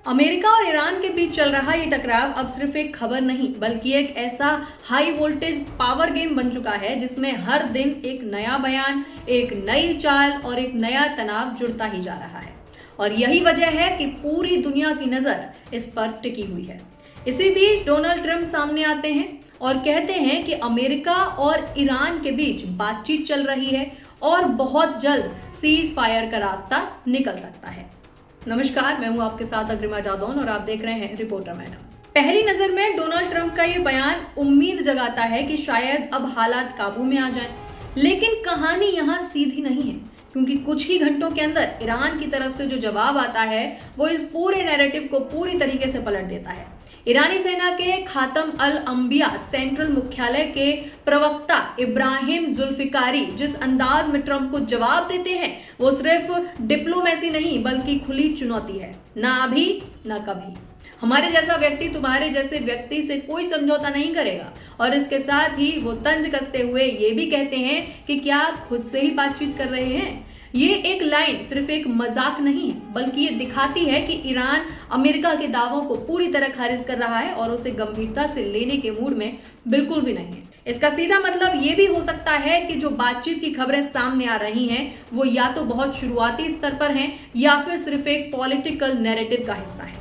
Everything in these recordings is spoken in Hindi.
अमेरिका और ईरान के बीच चल रहा ये टकराव अब सिर्फ एक खबर नहीं बल्कि एक ऐसा हाई वोल्टेज पावर गेम बन चुका है जिसमें हर दिन एक नया बयान, एक नई चाल और एक नया तनाव जुड़ता ही जा रहा है। और यही वजह है कि पूरी दुनिया की नजर इस पर टिकी हुई है। इसी बीच डोनाल्ड ट्रंप सामने आते हैं और कहते हैं कि अमेरिका और ईरान के बीच बातचीत चल रही है और बहुत जल्द सीज फायर का रास्ता निकल सकता है। नमस्कार, मैं हूं आपके साथ अग्रिमा जादौन और आप देख रहे हैं रिपोर्टर मैडम। पहली नजर में डोनाल्ड ट्रंप का ये बयान उम्मीद जगाता है कि शायद अब हालात काबू में आ जाएं। लेकिन कहानी यहाँ सीधी नहीं है, क्योंकि कुछ ही घंटों के अंदर ईरान की तरफ से जो जवाब आता है वो इस पूरे नैरेटिव को पूरी तरीके से पलट देता है। ईरानी सेना के खातम अल अंबिया सेंट्रल मुख्यालय के प्रवक्ता इब्राहिम जुल्फिकारी जिस अंदाज में ट्रंप को जवाब देते हैं वो सिर्फ डिप्लोमेसी नहीं बल्कि खुली चुनौती है। ना अभी ना कभी हमारे जैसा व्यक्ति तुम्हारे जैसे व्यक्ति से कोई समझौता नहीं करेगा। और इसके साथ ही वो तंज कसते हुए ये भी कहते हैं कि क्या आप खुद से ही बातचीत कर रहे हैं। ये एक लाइन सिर्फ एक मजाक नहीं है बल्कि ये दिखाती है कि ईरान अमेरिका के दावों को पूरी तरह खारिज कर रहा है और उसे गंभीरता से लेने के मूड में बिल्कुल भी नहीं है। इसका सीधा मतलब ये भी हो सकता है कि जो बातचीत की खबरें सामने आ रही हैं वो या तो बहुत शुरुआती स्तर पर हैं या फिर सिर्फ एक पॉलिटिकल नैरेटिव का हिस्सा है।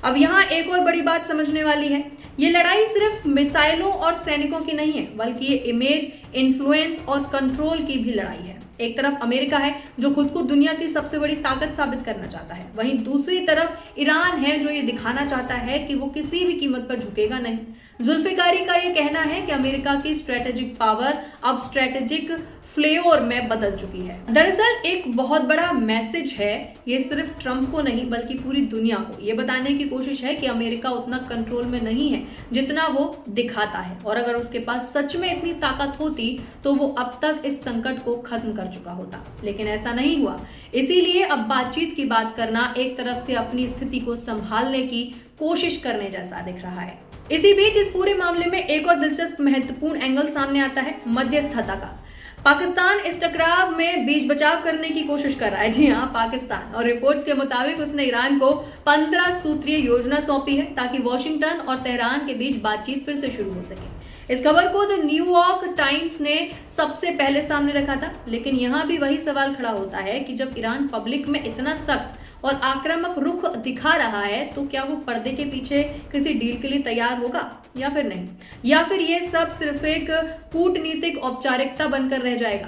अब यहाँ एक और बड़ी बात समझने वाली है, ये लड़ाई सिर्फ मिसाइलों और सैनिकों की नहीं है बल्कि ये इमेज, इन्फ्लुएंस और कंट्रोल की भी लड़ाई है। एक तरफ अमेरिका है जो खुद को दुनिया की सबसे बड़ी ताकत साबित करना चाहता है, वहीं दूसरी तरफ ईरान है जो ये दिखाना चाहता है कि वो किसी भी कीमत पर झुकेगा नहीं। जुल्फिकारी का ये कहना है कि अमेरिका की स्ट्रेटेजिक पावर अब स्ट्रेटेजिक फ्लेवर में बदल चुकी है। दरअसल एक बहुत बड़ा मैसेज है, ये सिर्फ ट्रंप को नहीं बल्कि पूरी दुनिया को ये बताने की कोशिश है कि अमेरिका उतना कंट्रोल में नहीं है जितना वो दिखाता है, और अगर उसके पास सच में इतनी ताकत होती तो वो अब तक इस संकट को खत्म कर चुका होता। लेकिन ऐसा नहीं हुआ, इसीलिए अब बातचीत की बात करना एक तरफ से अपनी स्थिति को संभालने की कोशिश करने जैसा दिख रहा है। इसी बीच इस पूरे मामले में एक और दिलचस्प महत्वपूर्ण एंगल सामने आता है, मध्यस्थता का। पाकिस्तान इस टकराव में बीच बचाव करने की कोशिश कर रहा है। जी हाँ, पाकिस्तान। और रिपोर्ट्स के मुताबिक उसने ईरान को 15 सूत्रीय योजना सौंपी है ताकि वॉशिंगटन और तेहरान के बीच बातचीत फिर से शुरू हो सके। इस खबर को द न्यूयॉर्क टाइम्स ने सबसे पहले सामने रखा था। लेकिन यहाँ भी वही सवाल खड़ा होता है कि जब ईरान पब्लिक में इतना सख्त और आक्रामक रुख दिखा रहा है तो क्या वो पर्दे के पीछे किसी डील के लिए तैयार होगा या फिर नहीं, या फिर ये सब सिर्फ एक कूटनीतिक औपचारिकता बनकर रह जाएगा।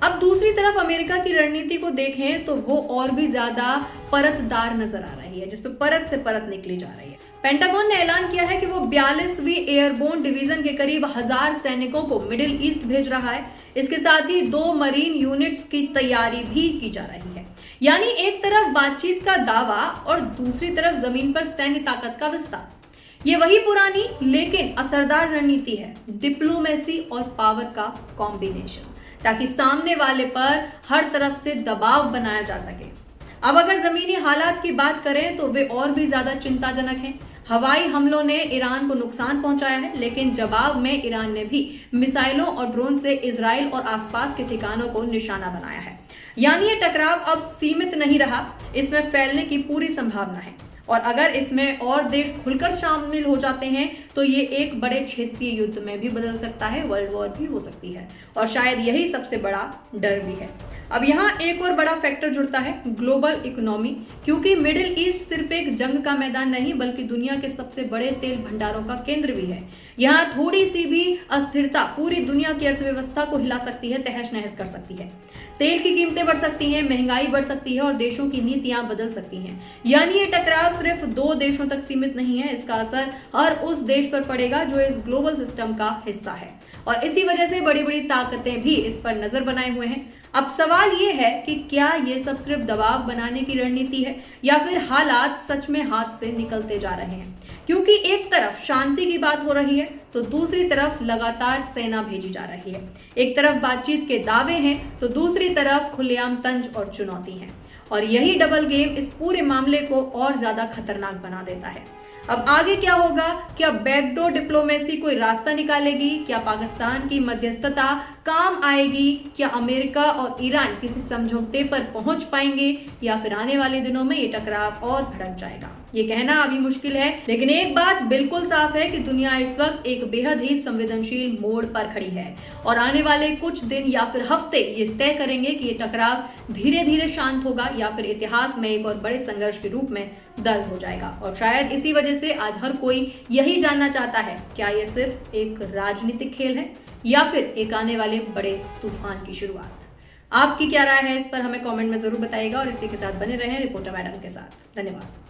अब दूसरी तरफ अमेरिका की रणनीति को देखें तो वो और भी ज्यादा परतदार नजर आ रही है, जिसपे परत से परत निकली जा रही है। पेंटागन ने ऐलान किया है कि वो 42वीं एयरबोर्न डिवीजन के करीब 1000 सैनिकों को मिडिल ईस्ट भेज रहा है। इसके साथ ही 2 मरीन यूनिट्स की तैयारी भी की जा रही है। यानी एक तरफ बातचीत का दावा और दूसरी तरफ जमीन पर सैन्य ताकत का विस्तार। ये वही पुरानी लेकिन असरदार रणनीति है, डिप्लोमेसी और पावर का कॉम्बिनेशन, ताकि सामने वाले पर हर तरफ से दबाव बनाया जा सके। अब अगर जमीनी हालात की बात करें तो वे और भी ज्यादा चिंताजनक हैं। हवाई हमलों ने ईरान को नुकसान पहुंचाया है, लेकिन जवाब में ईरान ने भी मिसाइलों और ड्रोन से इजराइल और आसपास के ठिकानों को निशाना बनाया है। यानी ये टकराव अब सीमित नहीं रहा, इसमें फैलने की पूरी संभावना है। और अगर इसमें और देश खुलकर शामिल हो जाते हैं तो ये एक बड़े क्षेत्रीय युद्ध में भी बदल सकता है, वर्ल्ड वॉर भी हो सकती है। और शायद यही सबसे बड़ा डर भी है। अब यहाँ एक और बड़ा फैक्टर जुड़ता है, ग्लोबल इकोनॉमी, क्योंकि मिडिल ईस्ट सिर्फ एक जंग का मैदान नहीं बल्कि दुनिया के सबसे बड़े तेल भंडारों का केंद्र भी है। यहाँ थोड़ी सी भी अस्थिरता पूरी दुनिया की अर्थव्यवस्था को हिला सकती है, तहस नहस कर सकती है। तेल की कीमतें बढ़ सकती हैं, महंगाई बढ़ सकती है और देशों की नीतियां बदल सकती हैं। यानी ये टकराव सिर्फ 2 देशों तक सीमित नहीं है, इसका असर हर उस देश पर पड़ेगा जो इस ग्लोबल सिस्टम का हिस्सा है। और इसी वजह से बड़ी बड़ी ताकतें भी इस पर नजर बनाए हुए हैं। अब सवाल ये है कि क्या ये सब सिर्फ दबाव बनाने की रणनीति है या फिर हालात सच में हाथ से निकलते जा रहे हैं। क्योंकि एक तरफ शांति की बात हो रही है तो दूसरी तरफ लगातार सेना भेजी जा रही है। एक तरफ बातचीत के दावे हैं तो दूसरी तरफ खुलेआम तंज और चुनौती है। और यही डबल गेम इस पूरे मामले को और ज्यादा खतरनाक बना देता है। अब आगे क्या होगा? क्या बैकडोर डिप्लोमेसी कोई रास्ता निकालेगी? क्या पाकिस्तान की मध्यस्थता काम आएगी? क्या अमेरिका और ईरान किसी समझौते पर पहुंच पाएंगे या फिर आने वाले दिनों में ये टकराव और भड़क जाएगा? ये कहना अभी मुश्किल है, लेकिन एक बात बिल्कुल साफ है कि दुनिया इस वक्त एक बेहद ही संवेदनशील मोड़ पर खड़ी है और आने वाले कुछ दिन या फिर हफ्ते ये तय करेंगे कि ये टकराव धीरे धीरे शांत होगा या फिर इतिहास में एक और बड़े संघर्ष के रूप में दर्ज हो जाएगा। और शायद इसी वजह से आज हर कोई यही जानना चाहता है, क्या ये सिर्फ एक राजनीतिक खेल है या फिर एक आने वाले बड़े तूफान की शुरुआत। आपकी क्या राय है इस पर हमें कमेंट में जरूर बताइएगा और इसी के साथ बने रहें रिपोर्टर मैडम के साथ। धन्यवाद।